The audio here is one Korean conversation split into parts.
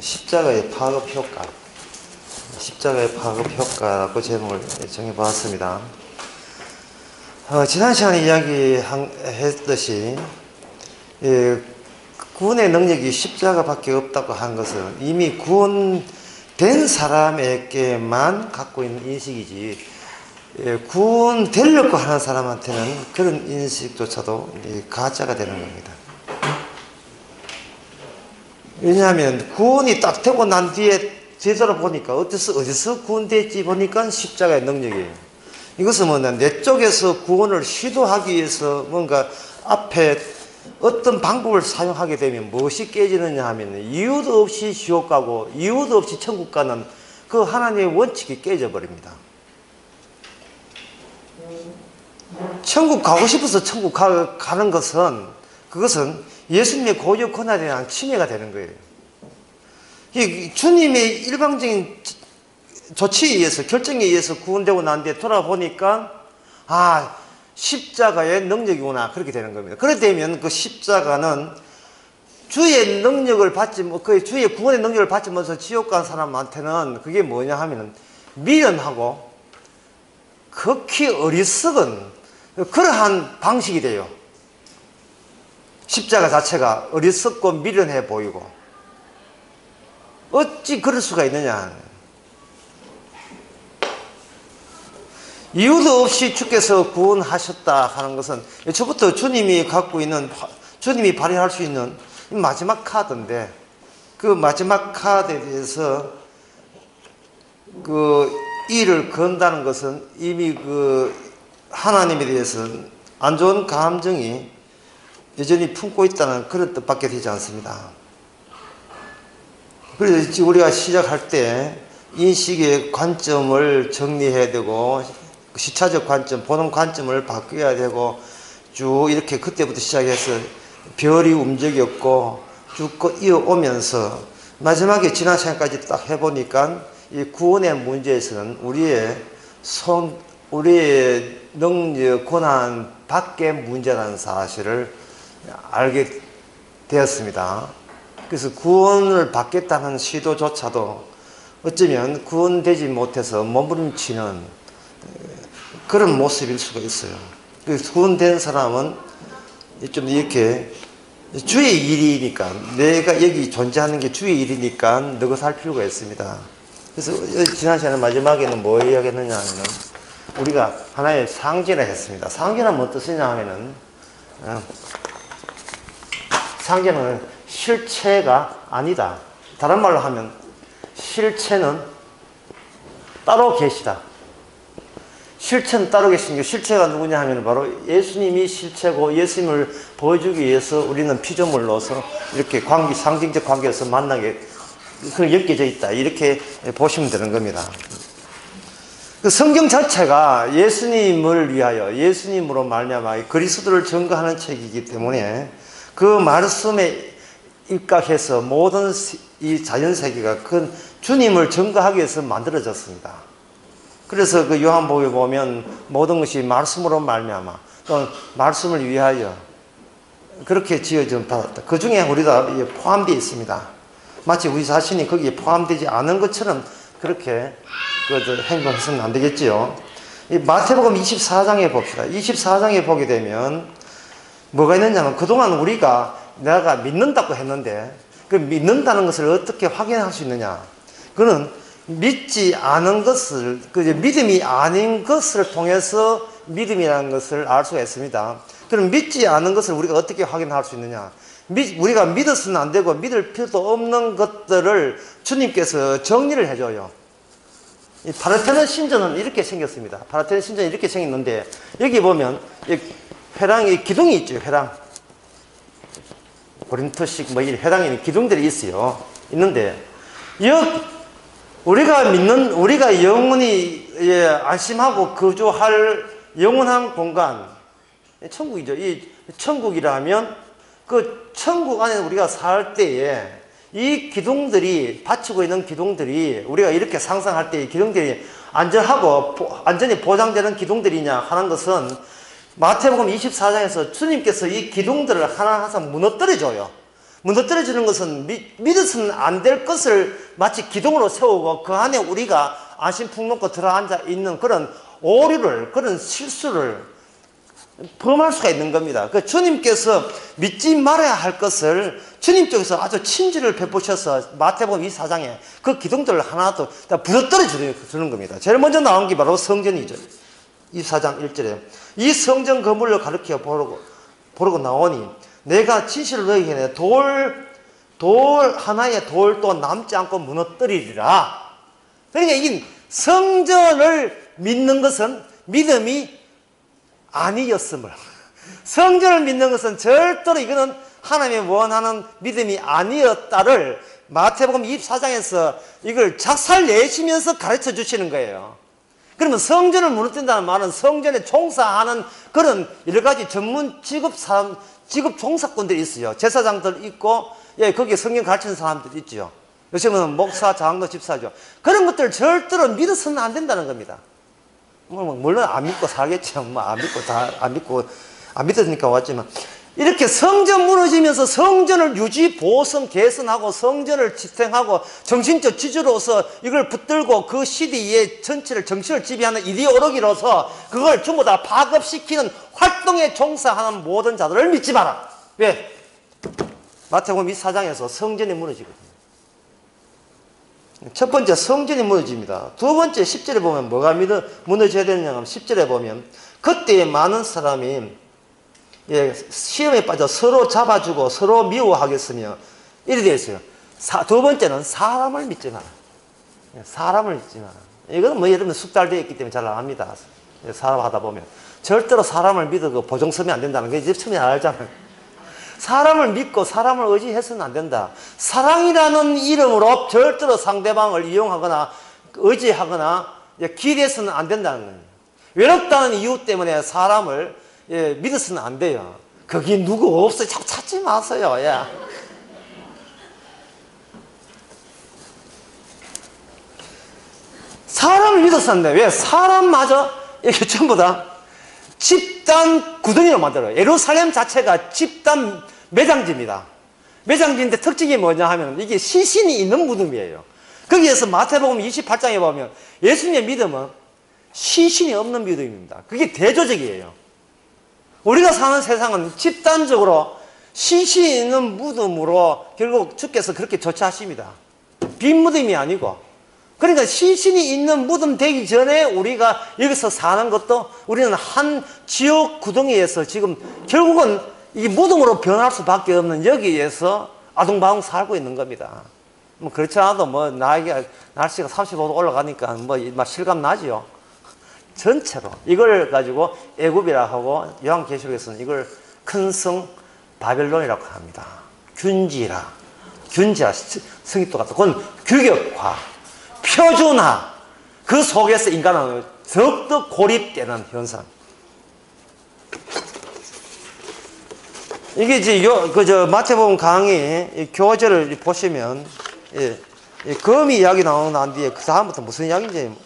십자가의 파급 효과, 십자가의 파급 효과라고 제목을 정해보았습니다. 지난 시간에 이야기했듯이 구원의 능력이 십자가밖에 없다고 한 것은 이미 구원된 사람에게만 갖고 있는 인식이지, 구원되려고 하는 사람한테는 그런 인식조차도 가짜가 되는 겁니다. 왜냐하면 구원이 딱 되고 난 뒤에 되돌아보니까 어디서 구원됐지 보니까 십자가의 능력이에요. 이것은 뭐냐, 내 쪽에서 구원을 시도하기 위해서 뭔가 앞에 어떤 방법을 사용하게 되면 무엇이 깨지느냐 하면 이유도 없이 지옥 가고 이유도 없이 천국 가는 그 하나님의 원칙이 깨져버립니다. 천국 가고 싶어서 천국 가는 것은, 그것은 예수님의 고유 권한에 대한 침해가 되는 거예요. 주님의 일방적인 조치에 의해서, 결정에 의해서 구원되고 난 뒤에 돌아보니까 십자가의 능력이구나, 그렇게 되는 겁니다. 그렇게 되면 그 십자가는 주의 능력을 받지, 주의 구원의 능력을 받지 못해서 지옥 간 사람한테는 그게 뭐냐 하면 미련하고 극히 어리석은 그러한 방식이 돼요. 십자가 자체가 어리석고 미련해 보이고, 어찌 그럴 수가 있느냐. 이유도 없이 주께서 구원하셨다 하는 것은 애초부터 주님이 갖고 있는, 주님이 발휘할 수 있는 마지막 카드인데, 그 마지막 카드에 대해서 이를 건다는 것은 이미 하나님에 대해서 안 좋은 감정이 여전히 품고 있다는 그런 뜻밖에 되지 않습니다. 그래서 우리가 시작할 때 인식의 관점을 정리해야 되고, 시차적 관점, 보는 관점을 바뀌어야 되고, 쭉 이렇게 그때부터 시작해서 별이 움직였고 쭉 이어오면서 마지막에 지난 시간까지 딱 해보니까 이 구원의 문제에서는 우리의 능력, 고난 밖의 문제라는 사실을 알게 되었습니다. 그래서 구원을 받겠다는 시도조차도 어쩌면 구원되지 못해서 몸부림치는 그런 모습일 수가 있어요. 그래서 구원된 사람은 좀 이렇게 주의 일이니까, 내가 여기 존재하는 게 주의 일이니까 너가 살 필요가 있습니다. 그래서 지난 시간에 마지막에는 뭐 이야기했느냐 하면은 우리가 하나의 상징을 했습니다. 상징은 뭔 뜻이냐 하면은, 상징은 실체가 아니다. 다른 말로 하면 실체는 따로 계시다. 실체는 따로 계신 게, 실체가 누구냐 하면 바로 예수님이 실체고, 예수님을 보여주기 위해서 우리는 피조물로서 이렇게 상징적 관계에서 만나게 엮여져 있다, 이렇게 보시면 되는 겁니다. 그 성경 자체가 예수님을 위하여, 예수님으로 말미암아 그리스도를 증거하는 책이기 때문에 그 말씀에 입각해서 모든 이 자연세계가 그 주님을 증거하기 위해서 만들어졌습니다. 그래서 그 요한복음에 보면 모든 것이 말씀으로 말미암아, 또 말씀을 위하여 그렇게 지어진 받았다. 그 중에 우리가 포함되어 있습니다. 마치 우리 자신이 거기에 포함되지 않은 것처럼 그렇게 행동해서는 안 되겠지요. 이 마태복음 24장에 봅시다. 24장에 보게 되면 뭐가 있느냐면, 그동안 내가 믿는다고 했는데 그 믿는다는 것을 어떻게 확인할 수 있느냐. 그는 믿지 않은 것을, 믿음이 아닌 것을 통해서 믿음이라는 것을 알 수가 있습니다. 그럼 믿지 않은 것을 우리가 어떻게 확인할 수 있느냐. 우리가 믿어서는 안 되고 믿을 필요도 없는 것들을 주님께서 정리를 해줘요. 이 파르테논 신전은 이렇게 생겼습니다. 파르테논 신전이 이렇게 생겼는데, 여기 보면 회랑의 기둥이 있죠. 회랑. 고린토식 회랑에 기둥들이 있어요. 있는데, 우리가 영원히 안심하고 거주할 영원한 공간, 천국이죠. 이 천국이라면 그 천국 안에 우리가 살 때에 이 기둥들이, 받치고 있는 기둥들이, 우리가 이렇게 상상할 때 이 기둥들이 안전히 보장되는 기둥들이냐 하는 것은 마태복음 24장에서 주님께서 이 기둥들을 하나하나 무너뜨려줘요. 무너뜨려지는 것은 믿어서는 안 될 것을 마치 기둥으로 세우고 그 안에 우리가 안심 푹 놓고 들어앉아 있는 그런 오류를, 그런 실수를 범할 수가 있는 겁니다. 그 주님께서 믿지 말아야 할 것을 주님 쪽에서 아주 친절을 베푸셔서 마태복음 24장에 그 기둥들을 하나도 다 부서뜨려 주는 겁니다. 제일 먼저 나온 게 바로 성전이죠. 24장 1절에 이 성전 건물을 가르쳐 보려고 나오니 내가 진실을 너희에게 내 돌 하나의 돌도 남지 않고 무너뜨리리라. 그러니까 이 성전을 믿는 것은 믿음이 아니었음을, 성전을 믿는 것은 절대로 이거는 하나님이 원하는 믿음이 아니었다를 마태복음 24장에서 이걸 작살 내시면서 가르쳐 주시는 거예요. 그러면 성전을 무너뜨린다는 말은 성전에 종사하는 그런 여러 가지 전문 직업 종사꾼들이 있어요. 제사장들 있고, 예, 거기에 성경 가르치는 사람들이 있죠. 요즘은 목사, 장로, 집사죠. 그런 것들 절대로 믿어서는 안 된다는 겁니다. 물론 안 믿고 살겠죠. 안 믿으니까 왔지만. 이렇게 성전 무너지면서 성전을 유지, 보선, 개선하고 성전을 지탱하고 정신적 지주로서 이걸 붙들고 그 시대의 전체를, 정신을 지배하는 이데올로기로서 그걸 전부 다 파급시키는 활동에 종사하는 모든 자들을 믿지 마라. 왜? 마태복음 24장에서 성전이 무너지거든요. 첫 번째, 성전이 무너집니다. 두 번째, 10절에 보면 뭐가 무너져야 되느냐 하면 10절에 보면 그때 많은 사람이 시험에 빠져 서로 잡아주고 서로 미워하겠으며 이래 되어 있어요. 두 번째는 사람을 믿지 마라. 사람을 믿지 마라. 이거는 뭐 여러분 숙달되어 있기 때문에 잘 압니다. 사람 하다 보면 절대로 사람을 믿어 보증 서면 안 된다는 거 이제 처음에 알잖아요. 사람을 믿고 사람을 의지해서는 안 된다. 사랑이라는 이름으로 절대로 상대방을 이용하거나 의지하거나 기대해서는 안 된다는 거예요. 외롭다는 이유 때문에 사람을 믿어서는 안 돼요. 거기 누구 없어요. 자꾸 찾지 마세요. 사람을 믿어서는 안 돼요. 왜? 사람마저 이게 전부 다 집단 구덩이로 만들어요. 예루살렘 자체가 집단 매장지입니다. 매장지인데 특징이 뭐냐 하면 이게 시신이 있는 무덤이에요. 거기에서 마태복음 28장에 보면 예수님의 믿음은 시신이 없는 믿음입니다. 그게 대조적이에요. 우리가 사는 세상은 집단적으로 시신이 있는 무덤으로 결국 주께서 그렇게 조치하십니다. 빈 무덤이 아니고. 그러니까 시신이 있는 무덤 되기 전에 우리가 여기서 사는 것도 우리는 한 지옥 구덩이에서 지금 결국은 이 무덤으로 변할 수밖에 없는 여기에서 아둥바둥 살고 있는 겁니다. 뭐 그렇지 않아도 뭐 날씨가 35도 올라가니까 뭐 실감 나지요. 전체로 이걸 가지고 애굽이라 하고 요한계시록에서는 이걸 큰 성 바벨론이라고 합니다. 균지라 성이 똑같다. 그건 규격화, 표준화, 그 속에서 인간은 더욱더 고립되는 현상. 이게 이제 마태복음 강의 교재를 보시면 거미 이야기 나오는 난 뒤에 그 다음부터 무슨 이야기인지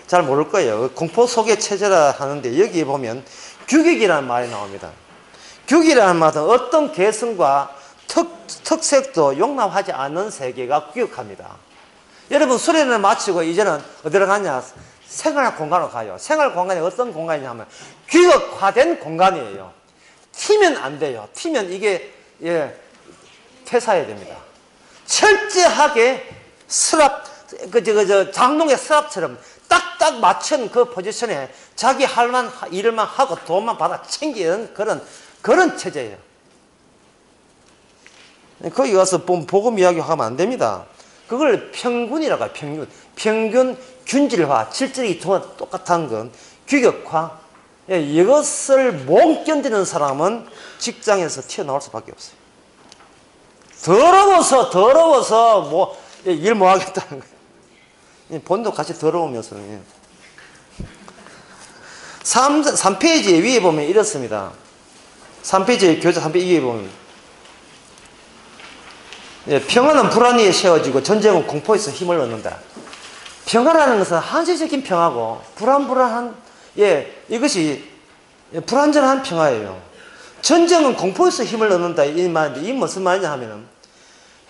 잘 모를 거예요. 공포 속의 체제라 하는데 여기에 보면 규격이라는 말이 나옵니다. 규격이라는 말은 어떤 개성과 특색도 용납하지 않는 세계가 규격합니다. 여러분 수련을 마치고 이제는 어디로 가냐? 생활 공간으로 가요. 생활 공간이 어떤 공간이냐면 규격화된 공간이에요. 튀면 안 돼요. 튀면 이게 퇴사해야 됩니다. 철저하게 장롱의 서랍처럼 딱딱 맞춘 그 포지션에 자기 할 만 일만 하고 돈만 받아 챙기는 그런 체제예요. 거기 가서 복음 이야기하면 안 됩니다. 그걸 평균이라고 해요. 평균 균질화, 질적이 똑같은 건 규격화. 이것을 못 견디는 사람은 직장에서 튀어나올 수밖에 없어요. 더러워서 일 못 하겠다는 거예요. 본도 같이 더러우면서. 3페이지 위에 보면 이렇습니다. 3페이지 교재 3페이지 위에 보면 평화는 불안 위에 세워지고 전쟁은 공포에서 힘을 얻는다. 평화라는 것은 한시적인 평화고 불안한 이것이 불완전한 평화예요. 전쟁은 공포에서 힘을 얻는다 이 말인데, 이 무슨 말이냐 하면은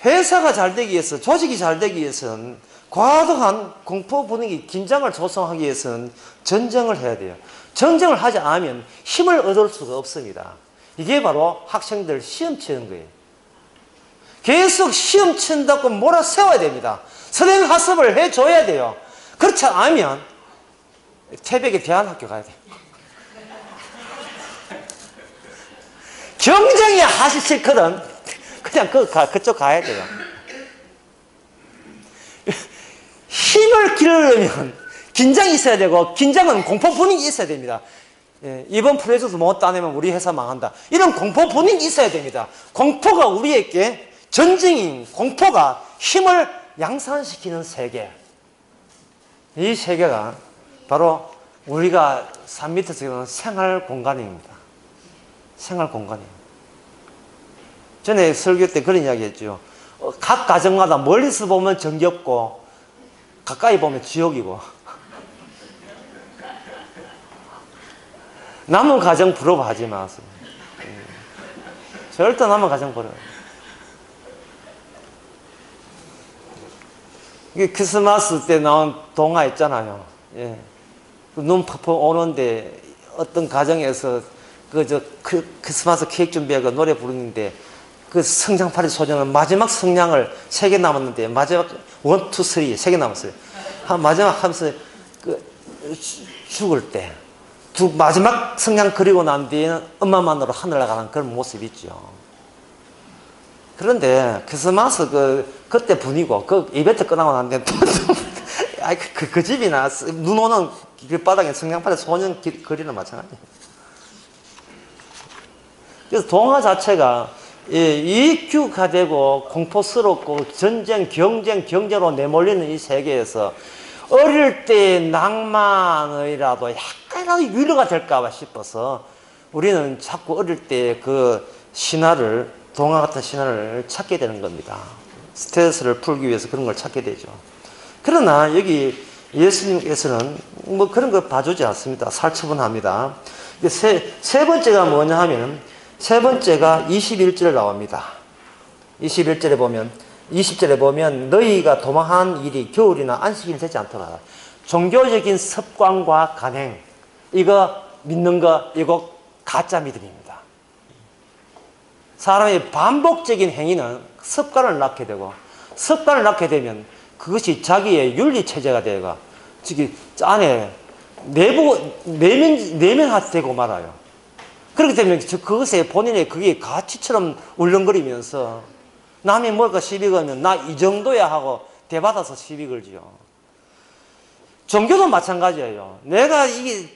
회사가 잘 되기 위해서, 조직이 잘 되기 위해서는 과도한 공포 분위기, 긴장을 조성하기 위해서는 전쟁을 해야 돼요. 전쟁을 하지 않으면 힘을 얻을 수가 없습니다. 이게 바로 학생들 시험 치는 거예요. 계속 시험 친다고 몰아세워야 됩니다. 선행학습을 해줘야 돼요. 그렇지 않으면 태백에 대안학교 가야 돼요. 경쟁이 하기 싫거든. 그냥 그쪽 가야 돼요. 힘을 기르려면 긴장이 있어야 되고, 긴장은 공포 분위기 있어야 됩니다. 예, 이번 프로젝트 못 따내면 우리 회사 망한다. 이런 공포 분위기 있어야 됩니다. 공포가 우리에게, 전쟁인 공포가 힘을 양산시키는 세계. 이 세계가 바로 우리가 산 밑에서 이루는 생활 공간입니다. 생활 공간이에요. 전에 설교 때 그런 이야기 했죠. 각 가정마다 멀리서 보면 정겹고 가까이 보면 지옥이고, 남은 가정 부러워하지 마세요. 절대 남은 가정 부러워. 이게 크리스마스 때 나온 동화 있잖아요. 예. 눈 펑펑 오는데 어떤 가정에서 크리스마스 케이크 준비하고 노래 부르는데, 그 성장팔이 소년은 마지막 성냥을 3개 남았는데, 마지막 1, 2, 3 3개 남았어요. 마지막 하면서 죽을 때 마지막 성냥 그리고 난 뒤에는 엄마만으로 하늘 나가는 그런 모습이 있죠. 그런데 크리스마스 그때 분이고, 그 이벤트 끝나고 난 뒤에 그 집이나 눈 오는 길바닥에 성냥팔이 소년 그리는 마찬가지예요. 그래서 동화 자체가 이익규가되고 공포스럽고 전쟁, 경제로 내몰리는 이 세계에서 어릴 때 낭만이라도 약간이라도 위로가 될까봐 싶어서 우리는 자꾸 어릴 때 그 신화를, 동화 같은 신화를 찾게 되는 겁니다. 스트레스를 풀기 위해서 그런 걸 찾게 되죠. 그러나 여기 예수님께서는 뭐 그런 거 봐주지 않습니다. 살처분합니다. 세 번째가 뭐냐 하면, 세 번째가 21절에 나옵니다. 21절에 보면, 20절에 보면 너희가 도망한 일이 겨울이나 안식일이 되지 않도록 하라. 종교적인 습관과 간행, 이거 믿는 거, 이거 가짜 믿음입니다. 사람의 반복적인 행위는 습관을 낳게 되고, 습관을 낳게 되면 그것이 자기의 윤리체제가 되고, 즉 안에 내면화되고 말아요. 그렇기 때문에 그것에 본인의 그게 가치처럼 울렁거리면서, 남이 뭘까 시비 걸면 나 이 정도야 하고 대받아서 시비 걸지요. 종교도 마찬가지예요. 내가 이게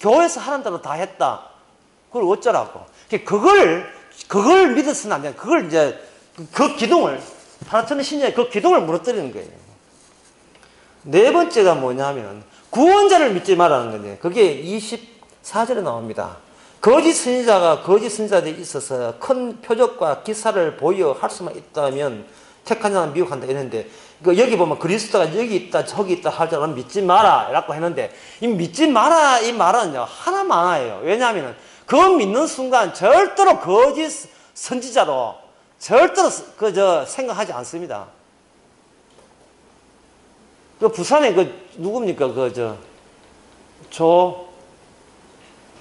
교회에서 하는 대로 다 했다. 그걸 어쩌라고. 그걸 믿어서는 안 돼. 그걸 이제 그 기둥을, 하나님의 신자의 그 기둥을 무너뜨리는 거예요. 네 번째가 뭐냐면 구원자를 믿지 말라는 건데, 그게 24절에 나옵니다. 거짓 선지자가 거짓 선지자들에 있어서 큰 표적과 기사를 보여 할 수만 있다면 택한 자는 미혹한다 이랬는데, 여기 보면 그리스도가 여기 있다 저기 있다 할 자는 믿지 마라 라고 했는데, 이 믿지 마라 이 말은요 하나만이에요. 왜냐하면 그 믿는 순간 절대로 거짓 선지자로 절대로 생각하지 않습니다. 그 부산에 누굽니까?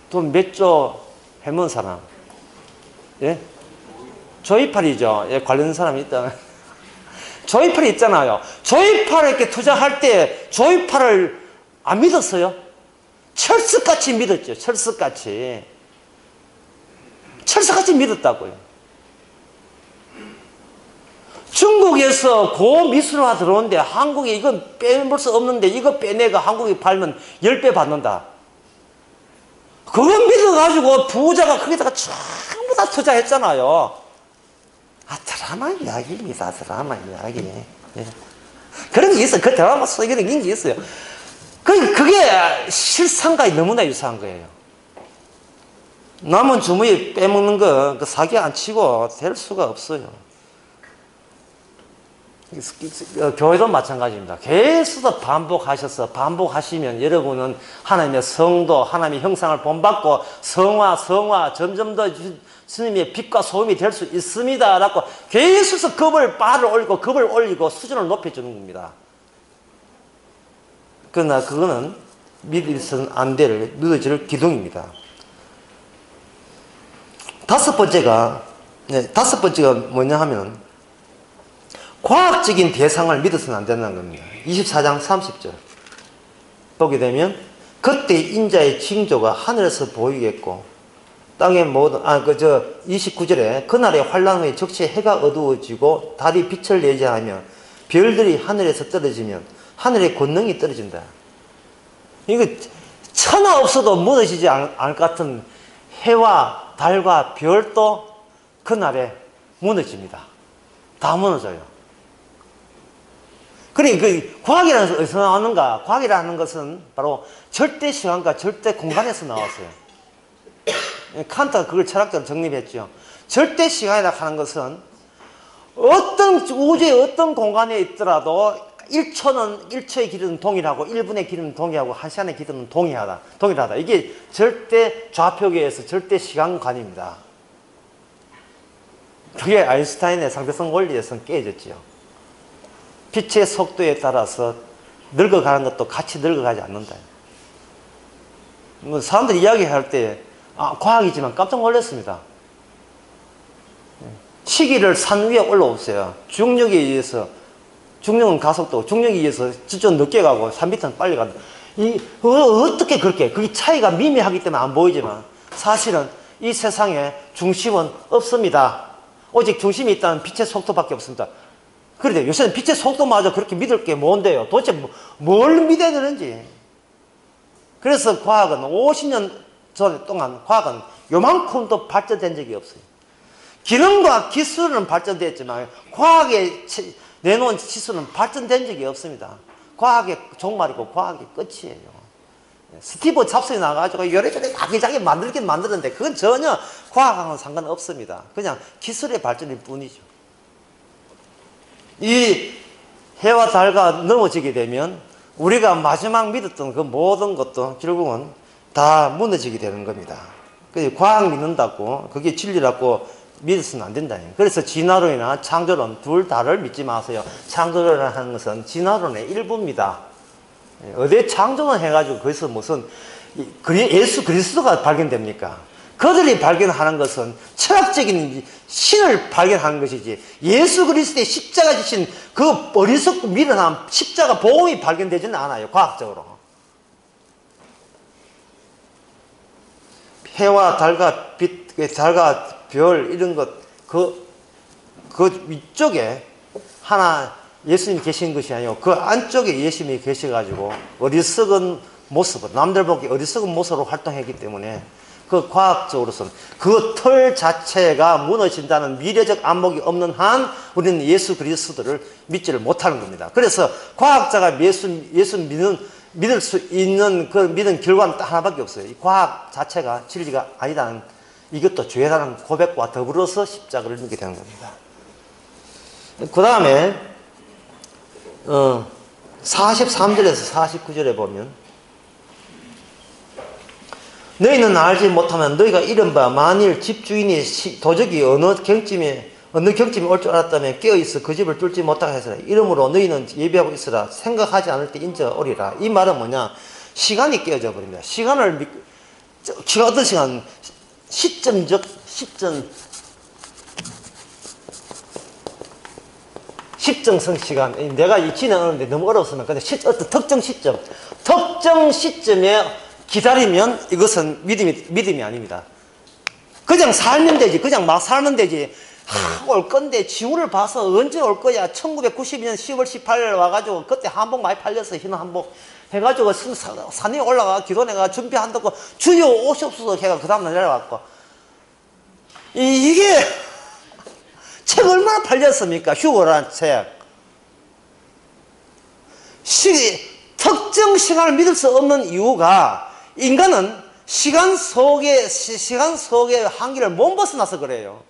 돈 몇 조 해먹은 사람. 예? 조이팔이죠. 예, 관련 사람이 있다. 조이팔이 있잖아요. 조이팔에 이렇게 투자할 때 조이팔을 안 믿었어요? 철석같이 믿었죠. 철석같이. 철석같이 믿었다고요. 중국에서 고미술화 들어오는데 한국에 이건 빼볼 수 없는데 이거 빼내가 한국에 팔면 10배 받는다. 그거 믿어가지고 부자가 거기다가 전부 다 투자했잖아요. 드라마 이야기입니다. 드라마 이야기. 예. 그런 게 있어요. 그 드라마 속에 그런 게 있어요. 그게 실상과 너무나 유사한 거예요. 남은 주머니에 빼먹는 거 사기 안 치고 될 수가 없어요. 교회도 마찬가지입니다. 계속 반복하시면 여러분은 하나님의 성도, 하나님의 형상을 본받고 성화 점점 더 주님의 빛과 소금이 될 수 있습니다 라고 계속 급을 올리고 수준을 높여주는 겁니다. 그러나 그거는 믿어서는 안 될 믿어질 기둥입니다. 다섯 번째가 뭐냐 하면 과학적인 대상을 믿어서는 안 된다는 겁니다. 24장 30절 보게 되면 그때 인자의 징조가 하늘에서 보이겠고 땅의 모든 29절에 그날의 환난 후에 적시 해가 어두워지고 달이 빛을 내지 하며 별들이 하늘에서 떨어지면 하늘의 권능이 떨어진다. 이거 천하 없어도 무너지지 않을 것 같은 해와 달과 별도 그날에 무너집니다. 다 무너져요. 그러니까 과학이라는 것은 어디서 나왔는가? 과학이라는 것은 바로 절대 시간과 절대 공간에서 나왔어요. 칸트가 그걸 철학적으로 정립했죠. 절대 시간이라 하는 것은 어떤 우주의 어떤 공간에 있더라도 1초의 길이는 동일하고 1분의 길이는 동일하고 1시간의 길이는 동일하다. 이게 절대 좌표계에서 절대 시간관입니다. 그게 아인슈타인의 상대성 원리에서는 깨졌죠. 빛의 속도에 따라서 늙어가는 것도 같이 늙어가지 않는다. 사람들이 이야기할 때 과학이지만 깜짝 놀랐습니다. 시계를 산 위에 올라오세요. 중력에 의해서, 중력은 가속도, 중력에 의해서 좀 늦게 가고 3m는 빨리 간다. 어떻게 그렇게, 그게 차이가 미미하기 때문에 안 보이지만 사실은 이 세상에 중심은 없습니다. 오직 중심이 있다는 빛의 속도밖에 없습니다. 그런데 요새는 빛의 속도마저 그렇게 믿을 게 뭔데요? 도대체 뭘 믿어야 되는지. 그래서 과학은 50년 동안 과학은 요만큼도 발전된 적이 없어요. 기능과 기술은 발전됐지만 과학에 내놓은 지수는 발전된 적이 없습니다. 과학의 종말이고 과학의 끝이에요. 스티브 잡스에 나가가지고 요래저래 아기자기 만들긴 만드는데 그건 전혀 과학하고는 상관없습니다. 그냥 기술의 발전일 뿐이죠. 이 해와 달과 넘어지게 되면 우리가 마지막 믿었던 그 모든 것도 결국은 다 무너지게 되는 겁니다. 그래서 과학 믿는다고 그게 진리라고 믿어서는 안 된다. 그래서 진화론이나 창조론 둘 다를 믿지 마세요. 창조론이라는 것은 진화론의 일부입니다. 어디 창조론 해가지고 거기서 무슨 예수 그리스도가 발견됩니까? 그들이 발견하는 것은 철학적인 신을 발견하는 것이지 예수 그리스도의 십자가 지신 그 어리석고 미련한 십자가 복음이 발견되지는 않아요. 과학적으로. 해와 달과 빛, 달과 별 이런 것 그 위쪽에 하나 예수님이 계신 것이 아니고 그 안쪽에 예수님이 계셔가지고 어리석은 모습, 남들 보기 어리석은 모습으로 활동했기 때문에 그 과학적으로서는 그 틀 자체가 무너진다는 미래적 안목이 없는 한 우리는 예수 그리스도를 믿지를 못하는 겁니다. 그래서 과학자가 예수 믿을 수 있는 그 믿은 결과는 딱 하나밖에 없어요. 이 과학 자체가 진리가 아니다는 이것도 죄라는 고백과 더불어서 십자가를 믿게 되는 겁니다. 그 다음에 43절에서 49절에 보면 너희는 알지 못하면 너희가 이른바 만일 집주인이 도적이 어느 경쯤이 올 줄 알았다면 깨어있어 그 집을 뚫지 못하게 하시라. 이러므로 너희는 예비하고 있으라. 생각하지 않을 때 인자 오리라. 이 말은 뭐냐? 시간이 깨어져 버립니다. 시간을 어떤 시간? 시점성 시간. 내가 이 지나가는데 너무 어려웠으면 근데 어떤 특정 시점에 기다리면 이것은 믿음이 아닙니다. 그냥 살면 되지. 그냥 막 살면 되지. 올 건데 지구를 봐서 언제 올 거야. 1992년 10월 18일 와가지고 그때 한복 많이 팔렸어. 흰 한복 해가지고 산에 올라가 기도내가 준비한다고 주여 오시옵소서 해가 그 다음날 내려왔고 이게 책 얼마나 팔렸습니까? 휴거란 책. 특정 시간을 믿을 수 없는 이유가 인간은 시간 속의 한계를 못 벗어나서 그래요.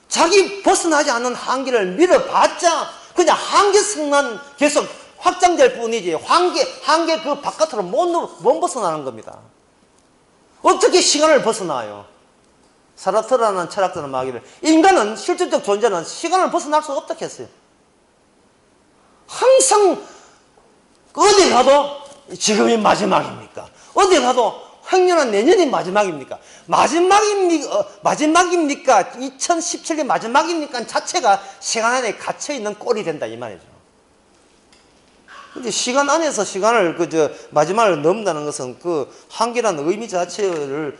자기 벗어나지 않는 한계를 믿어봤자 그냥 한계성만 계속 확장될 뿐이지 한계 그 바깥으로 못 벗어나는 겁니다. 어떻게 시간을 벗어나요? 사르트르라는 철학자는 말하기를 인간은 실질적 존재는 시간을 벗어날 수 없다고 했어요. 항상 어디 가도 지금이 마지막입니까? 어디 가도 행여는 내년이 마지막입니까? 마지막입니까? 2017년 마지막입니까? 자체가 시간 안에 갇혀있는 꼴이 된다 이 말이죠. 근데 시간 안에서 시간을 마지막을 넘는다는 것은 그 한계라는 의미 자체를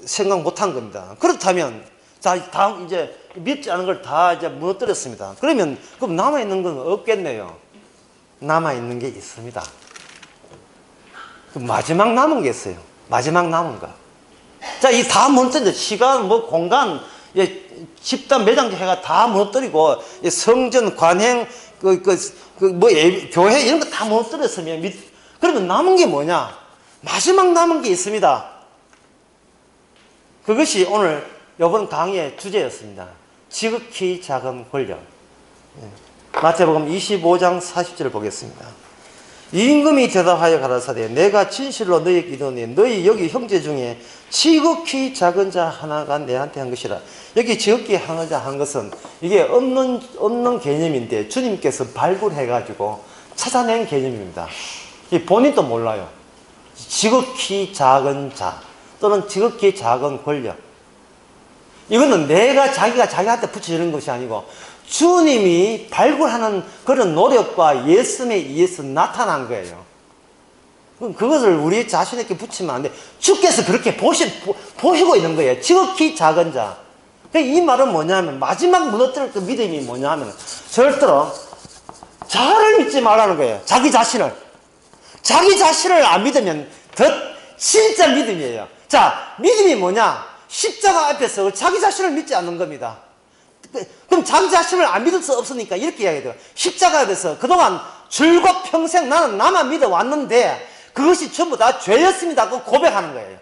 생각 못한 겁니다. 그렇다면 자, 다음 이제 믿지 않은 걸 다 이제 무너뜨렸습니다. 그럼 남아있는 건 없겠네요. 남아있는 게 있습니다. 마지막 남은 게 있어요. 마지막 남은 거. 자, 이 다 무너뜨린다. 시간, 공간, 집단 매장지 해가 다 무너뜨리고, 성전, 관행, 교회 이런 거 다 무너뜨렸으면, 그러면 남은 게 뭐냐? 마지막 남은 게 있습니다. 그것이 오늘 이번 강의의 주제였습니다. 지극히 작은 권력. 마태복음 25장 40절을 보겠습니다. 임금이 대답하여 가라사대 내가 진실로 너희에게 이르노니 너희 여기 형제 중에 지극히 작은 자 하나가 내한테 한 것이라. 여기 지극히 작은 자 한 것은 이게 없는 개념인데 주님께서 발굴해가지고 찾아낸 개념입니다. 본인도 몰라요. 지극히 작은 자 또는 지극히 작은 권력. 이거는 자기가 자기한테 붙여주는 것이 아니고 주님이 발굴하는 그런 노력과 예씀에 의해서 나타난 거예요. 그것을 우리 자신에게 붙이면 안 돼. 주께서 그렇게 보시고 있는 거예요. 지극히 작은 자. 이 말은 뭐냐면 마지막 무너뜨릴 그 믿음이 뭐냐면 절대로 자를 믿지 말라는 거예요. 자기 자신을 안 믿으면 진짜 믿음이에요. 자, 믿음이 뭐냐? 십자가 앞에서 자기 자신을 믿지 않는 겁니다. 그럼 자기 자신을 안 믿을 수 없으니까 이렇게 이야기해요. 십자가 앞에서 그동안 줄곧 평생 나는 나만 믿어왔는데 그것이 전부 다 죄였습니다. 그 고백하는 거예요.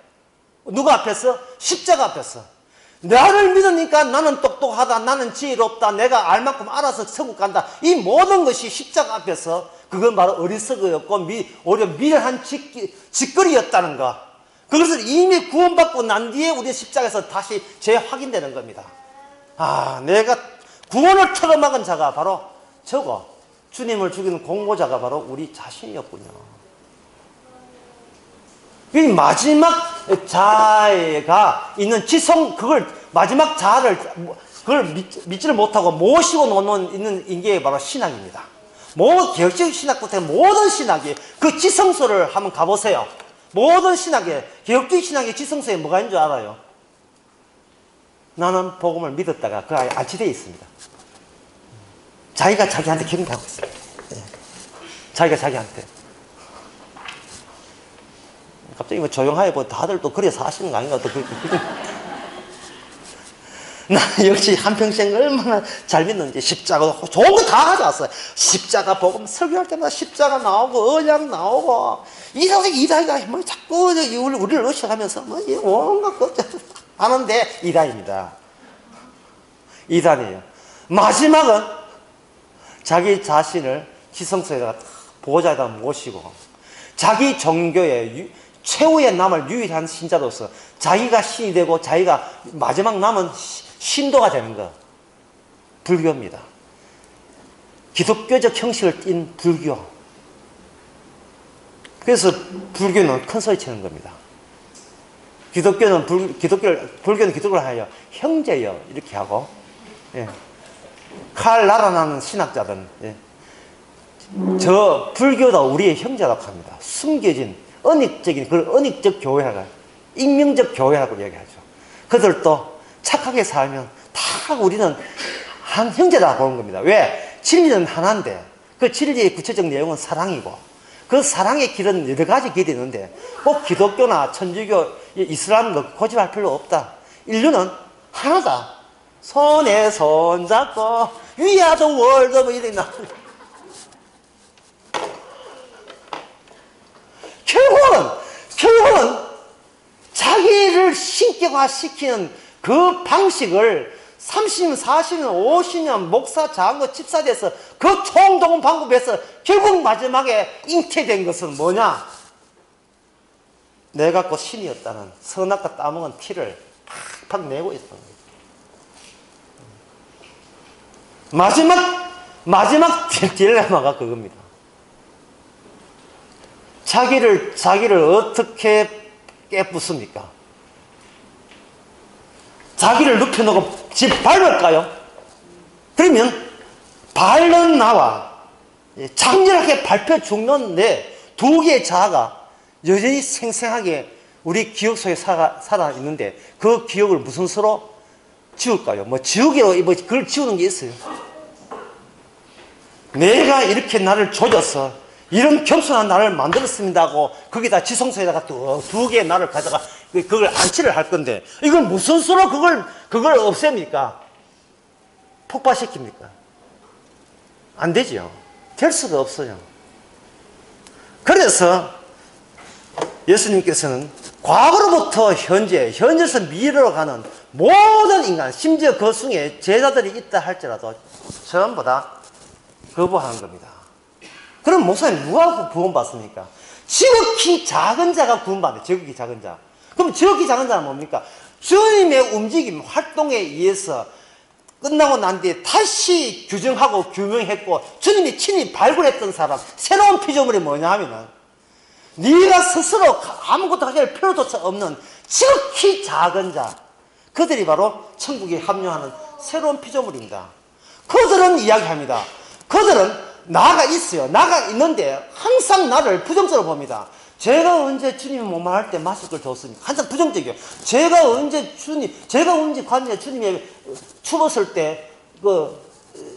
누가 앞에서? 십자가 앞에서. 나를 믿으니까 나는 똑똑하다, 나는 지혜롭다, 내가 알 만큼 알아서 천국 간다. 이 모든 것이 십자가 앞에서 그건 바로 어리석어였고 오히려 미련한 짓거리였다는 거. 그것을 이미 구원받고 난 뒤에 우리 십자가에서 다시 재확인되는 겁니다. 내가 구원을 틀어막은 자가 바로 저거, 주님을 죽이는 공고자가 바로 우리 자신이었군요. 이 마지막 자가 있는 그걸 마지막 자를 그걸 믿지를 못하고 모시고 있는 인계가 바로 신학입니다. 개혁적 신학부터 모든 신학이 그 지성소를 한번 가보세요. 모든 신학의 개혁주의 신학의 지성소에 뭐가 있는 줄 알아요? 나는 복음을 믿었다가 그 안에 알치되어 있습니다. 자기가 자기한테 경배하고 있습니다. 자기가 자기한테. 갑자기 조용하게 다들 또 그래 사시는 거 아닌가? 나 역시 한평생 얼마나 잘 믿는지 십자가도 좋은 거 다 가져왔어요. 십자가 복음 설교할 때마다 십자가 나오고 언약 나오고 이다희가 뭐 자꾸 우리를 의식하면서 온갖 것 하는데 이단입니다. 이단이에요. 마지막은 자기 자신을 지성소에다가 보호자에다 모시고 자기 종교의 최후의 남을 유일한 신자로서 자기가 신이 되고 자기가 마지막 남은 신도가 되는 것. 불교입니다. 기독교적 형식을 띈 불교. 그래서 불교는 큰 소리 치는 겁니다. 불교는 기독교를 하여 형제여 이렇게 하고, 칼 날아나는 신학자들은 저 불교도 우리의 형제라고 합니다. 숨겨진 언익적인 그런 언익적 교회가 익명적 교회라고 얘기하죠. 그들도 착하게 살면 다 우리는 한 형제라고 보는 겁니다. 왜? 진리는 하나인데 그 진리의 구체적 내용은 사랑이고 그 사랑의 길은 여러 가지 길이 있는데 꼭 기독교나 천주교, 이슬람도 고집할 필요 없다. 인류는 하나다. 손에 손 잡고 We are the world 뭐 이래 나. 결국은 자기를 신격화시키는 그 방식을 30년, 40년, 50년 목사, 장로, 집사 돼서 그 총동원 방법에서 결국 마지막에 잉태된 것은 뭐냐? 내가 곧 신이었다는 선악과 따먹은 티를 팍팍 내고 있었던 거예요. 마지막 딜레마가 그겁니다. 자기를 어떻게 깨부숩니까? 자기를 눕혀놓고 집 밟을까요? 그러면 밟는 나와 장렬하게 밟혀 죽는 내 두 개의 자아가 여전히 생생하게 우리 기억 속에 살아있는데 그 기억을 무슨 수로 지울까요? 뭐 지우기로 그걸 지우는 게 있어요. 내가 이렇게 나를 조져서 이런 겸손한 나를 만들었습니다 하고 거기다 지성소에다가 또 두 개의 나를 가져가 그걸 안치를 할 건데 이걸 무슨 수로 그걸 없앱니까? 폭파시킵니까? 안 되죠. 될 수가 없어요. 그래서 예수님께서는 과거로부터 현재에서 미래로 가는 모든 인간, 심지어 그 중에 제자들이 있다 할지라도 전부 다 거부하는 겁니다. 그럼 목사님 누가 구원받습니까? 지극히 작은 자가 구원받아요. 지극히 작은 자. 그럼 지극히 작은 자는 뭡니까? 주님의 움직임, 활동에 의해서 끝나고 난 뒤에 다시 규정하고 규명했고 주님이 친히 발굴했던 사람, 새로운 피조물이 뭐냐 하면은 네가 스스로 아무것도 하실 필요조차 없는 지극히 작은 자, 그들이 바로 천국에 합류하는 새로운 피조물입니다. 그들은 이야기합니다. 그들은 나가 있어요. 나가 있는데 항상 나를 부정적으로 봅니다. 제가 언제 주님이 뭐만 할 때 마스크를 줬습니까? 항상 부정적이에요. 제가 언제 관에 주님이 춤었을 때,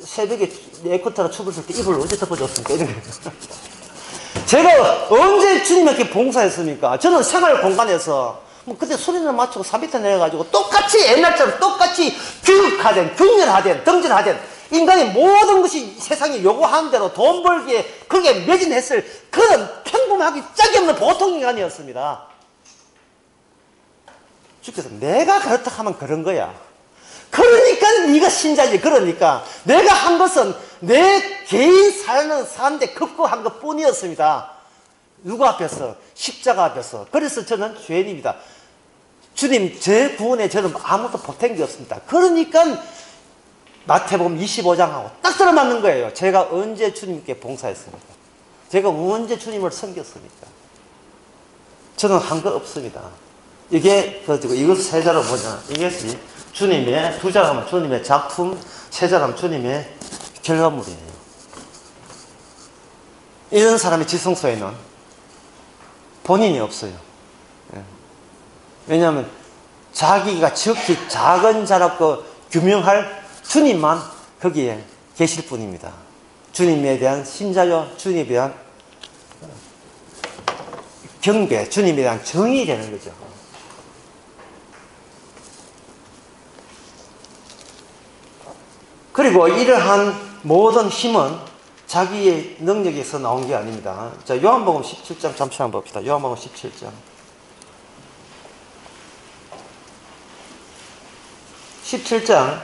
새벽에 에코타라 춤었을 때 이불 언제 덮어줬습니까? 이런 거예요. 제가 언제 주님께 봉사했습니까? 저는 생활 공간에서, 그때 소리를 맞추고 3m 내려가지고 똑같이 옛날처럼 똑같이 교육하든, 균열하든, 덩질하든, 인간의 모든 것이 세상에 요구하는 대로 돈 벌기에 그게 매진했을 그런 평범하기 짝이 없는 보통 인간이었습니다. 주께서 내가 그렇다 하면 그런 거야. 그러니까 네가 신자지. 그러니까 내가 한 것은 내 개인 사는데 극복한 것 뿐이었습니다. 누구 앞에서? 십자가 앞에서. 그래서 저는 죄인입니다. 주님, 제 구원에 저는 아무것도 보탠 게 없습니다. 그러니까 마태복음 25장하고 딱 들어맞는 거예요. 제가 언제 주님께 봉사했습니까? 제가 언제 주님을 섬겼습니까? 저는 한 거 없습니다. 이게 이것 세 자로 뭐냐? 이것이 주님의, 두 자로 하면 주님의 작품, 세 자로 하면 주님의 결과물이에요. 이런 사람의 지성소에는 본인이 없어요. 왜냐하면 자기가 지극히 작은 자라고 규명할 주님만 거기에 계실 뿐입니다. 주님에 대한 신자요, 주님에 대한 경배, 주님에 대한 정의 되는 거죠. 그리고 이러한 모든 힘은 자기의 능력에서 나온 게 아닙니다. 자, 요한복음 17장 잠시 한번 봅시다. 요한복음 17장. 17장.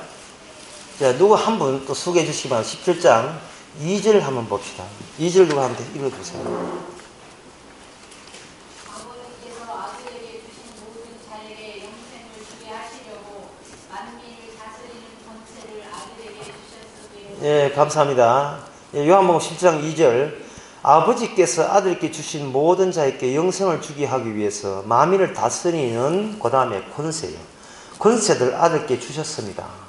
자, 누구 한 분 또 소개해 주시면 17장 2절 한번 봅시다. 2절 누가 한번 읽어주세요. 아버지께서 아들에게 주신 모든 자에게 영생을 주게 하시려고 만민을 다스리는 권세를 아들에게 주셨으되. 예, 감사합니다. 예, 요한복음 17장 2절. 아버지께서 아들께 주신 모든 자에게 영생을 주게 하기 위해서 만민을 다스리는 그 다음에 권세요. 권세를 아들께 주셨습니다.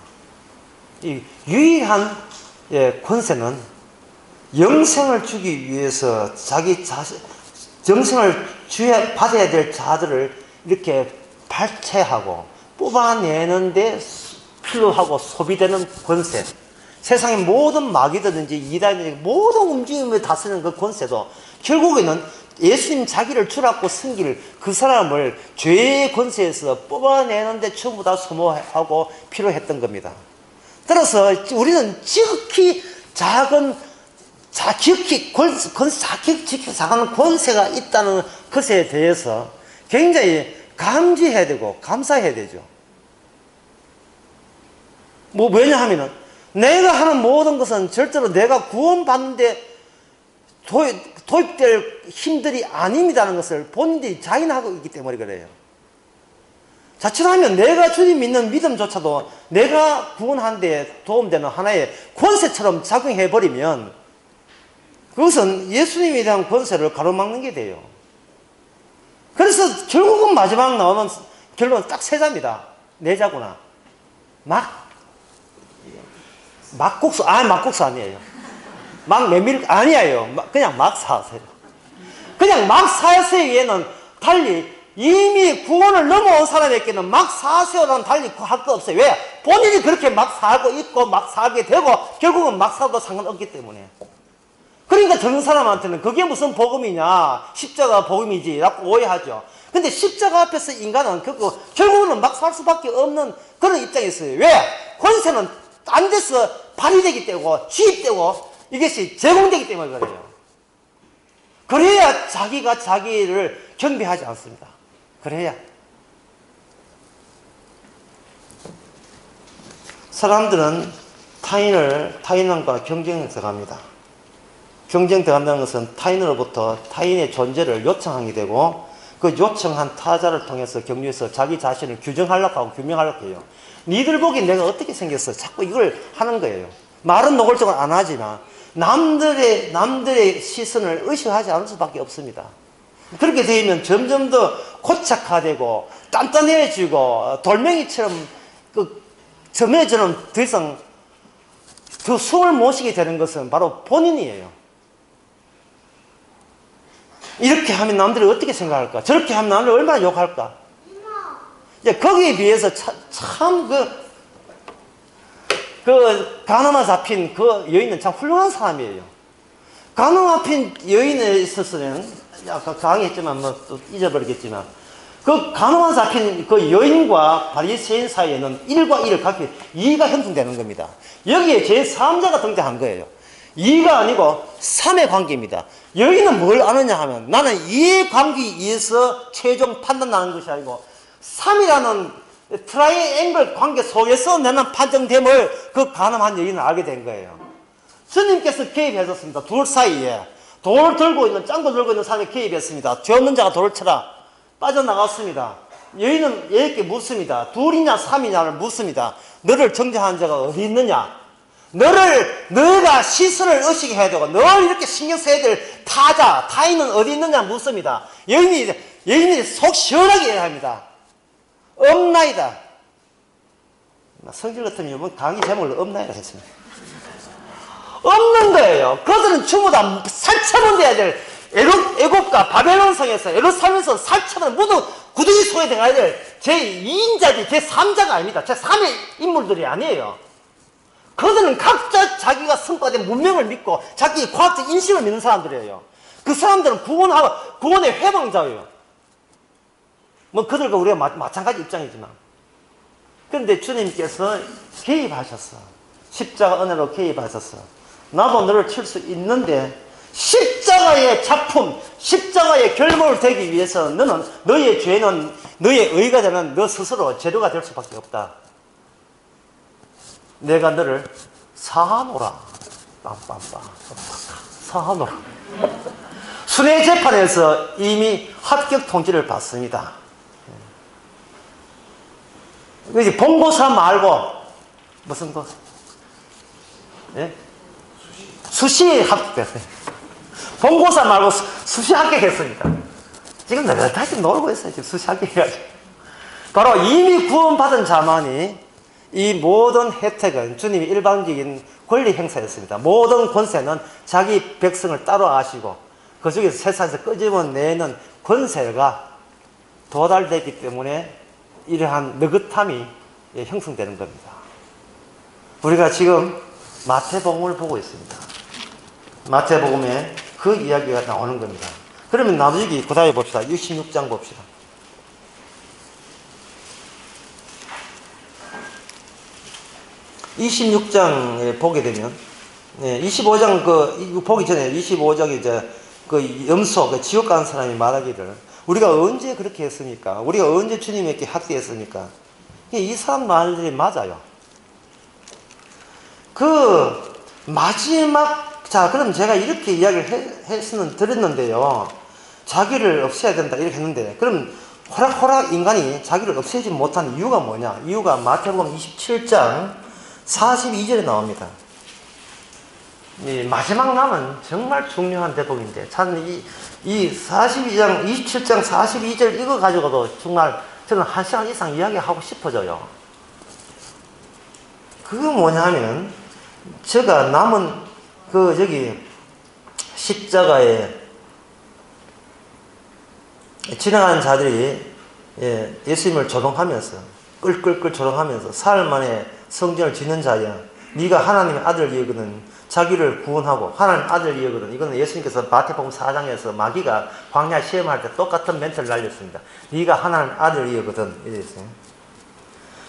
이 유일한 권세는 영생을 주기 위해서 영생을 받아야 될 자들을 이렇게 발췌하고 뽑아내는데 필요하고 소비되는 권세. 세상의 모든 마귀든지 이단이든지 모든 움직임을 다스리는 그 권세도 결국에는 예수님 자기를 주라고 섬길 그 사람을 죄의 권세에서 뽑아내는데 전부 다 소모하고 필요했던 겁니다. 따라서 우리는 지극히 작은 권세가 있다는 것에 대해서 굉장히 감지해야 되고 감사해야 되죠. 뭐 왜냐하면은 내가 하는 모든 것은 절대로 내가 구원받는데 도입될 힘들이 아닙니다는 것을 본인들이 자인하고 있기 때문에 그래요. 자칫하면 내가 주님 믿는 믿음조차도 내가 구원하는 데 도움되는 하나의 권세처럼 작용해버리면 그것은 예수님에 대한 권세를 가로막는 게 돼요. 그래서 결국은 마지막 나오는 결론은 딱 세 자입니다. 네 자구나. 막국수, 막국수 아니에요. 막 메밀, 아니에요. 그냥 막 사세요. 그냥 막 사세요에는 달리 이미 구원을 넘어온 사람에게는 막 사세요라는 달리 할 거 없어요. 왜? 본인이 그렇게 막 살고 있고 막 살게 되고 결국은 막 살도 상관없기 때문에. 그러니까 저런 사람한테는 그게 무슨 복음이냐, 십자가 복음이지 라고 오해하죠. 근데 십자가 앞에서 인간은 결국은 막 살 수밖에 없는 그런 입장이 있어요. 왜? 권세는 딴 데서 발휘되기 때문에 주입되고 이것이 제공되기 때문에 그래요. 그래야 자기가 자기를 경배하지 않습니다. 그래야. 사람들은 타인과 경쟁에 들어갑니다. 경쟁 들어간다는 것은 타인으로부터 타인의 존재를 요청하게 되고 그 요청한 타자를 통해서 격려해서 자기 자신을 규정하려고 하고 규명하려고 해요. 니들 보기엔 내가 어떻게 생겼어? 자꾸 이걸 하는 거예요. 말은 노골적으로 안 하지만 남들의 시선을 의식하지 않을 수밖에 없습니다. 그렇게 되면 점점 더 고착화되고 단단해지고 돌멩이처럼 점에처럼 더 이상 더 숨을 못 쉬게 되는 것은 바로 본인이에요. 이렇게 하면 남들이 어떻게 생각할까? 저렇게 하면 남들이 얼마나 욕할까? 이제 거기에 비해서 참 가늠아 잡힌 그 여인은 참 훌륭한 사람이에요. 가늠아 잡힌 여인에 있어서는 아까 강의했지만 또 잊어버리겠지만 그 가늠아 잡힌 그 여인과 바리새인 사이에는 1과 1을 각기 2가 형성되는 겁니다. 여기에 제3자가 등장한 거예요. 2가 아니고 3의 관계입니다. 여인은 뭘 아느냐 하면 나는 2의 관계에 의해서 최종 판단하는 것이 아니고 3이라는 트라이앵글 관계 속에서 나는 판정됨을 그 가늠한 여인은 알게 된 거예요. 주님께서 개입하셨습니다. 둘 사이에 돌 들고 있는 짱구 들고 있는 사람이 개입했습니다. 죄 없는 자가 돌을 쳐라. 빠져나갔습니다. 여인은 얘에게 묻습니다. 둘이냐 3이냐를 묻습니다. 너를 정죄하는 자가 어디 있느냐? 너가 시선을 의식해야 되고 널 이렇게 신경 써야 될 타인은 어디 있느냐 묻습니다. 여인이 속 시원하게 얘기합니다. 없나이다. 성질 같으면 이번 강의 제목을 없나이다 했습니다. 없는 거예요. 그들은 전부 다 살처분돼야 될 애국과 바벨론성에서 예루살렘에서 살처분 모두 구덩이 속에 들어가야 될 제2인자지 제3자가 아닙니다. 제3의 인물들이 아니에요. 그들은 각자 자기가 성과된 문명을 믿고 자기 과학적 인식을 믿는 사람들이에요. 그 사람들은 구원의 회방자예요. 뭐 그들과 우리가 마찬가지 입장이지만 그런데 주님께서 개입하셨어. 십자가 은혜로 개입하셨어. 나도 너를 칠 수 있는데 십자가의 작품, 십자가의 결모를 되기 위해서 너의 죄는 너의 의가 되는 너 스스로 재료가 될 수밖에 없다. 내가 너를 사하노라. 빰빰빰. 사하노라. 순회 재판에서 이미 합격 통지를 받습니다. 이제 본고사 말고 무슨 거? 예? 수시 합격했어요. 본고사 말고 수시 합격했습니다. 지금 내가 다시 놀고 있어요. 지금 수시 합격해가지고. 바로 이미 구원받은 자만이 이 모든 혜택은 주님이 일방적인 권리 행사였습니다. 모든 권세는 자기 백성을 따로 아시고 그 중에서 세상에서 끄집어내는 권세가 도달되기 때문에 이러한 느긋함이 형성되는 겁니다. 우리가 지금 마태복음을 보고 있습니다. 마태복음에 그 이야기가 나오는 겁니다. 그러면 나머지 그 다음에 봅시다. 66장 봅시다. 26장에 보게 되면 25장 보기 전에 25장에 이제 그 염소 그 지옥 가는 사람이 말하기를 우리가 언제 그렇게 했습니까? 우리가 언제 주님에게 학대했습니까? 이 사람 말들이 맞아요. 그 마지막, 자 그럼 제가 이렇게 이야기를 드렸는데요. 자기를 없애야 된다 이렇게 했는데, 그럼 호락호락 인간이 자기를 없애지 못한 이유가 뭐냐? 이유가 마태복음 27장 42절에 나옵니다. 이 마지막 남은 정말 중요한 대목인데, 저는 이 27장 42절 이거 가지고도 정말 저는 1시간 이상 이야기하고 싶어져요. 그거 뭐냐면, 제가 남은 저기 십자가에 지나가는 자들이 예수님을 조롱하면서, 끌끌끌 조롱하면서 사흘 만에 성전을 짓는 자야, 네가 하나님의 아들이거든 자기를 구원하고 하나님 아들이거든. 이거는 예수님께서 마태복음 4장에서 마귀가 광야 시험할 때 똑같은 멘트를 날렸습니다. 네가 하나님 아들이거든 이랬어요.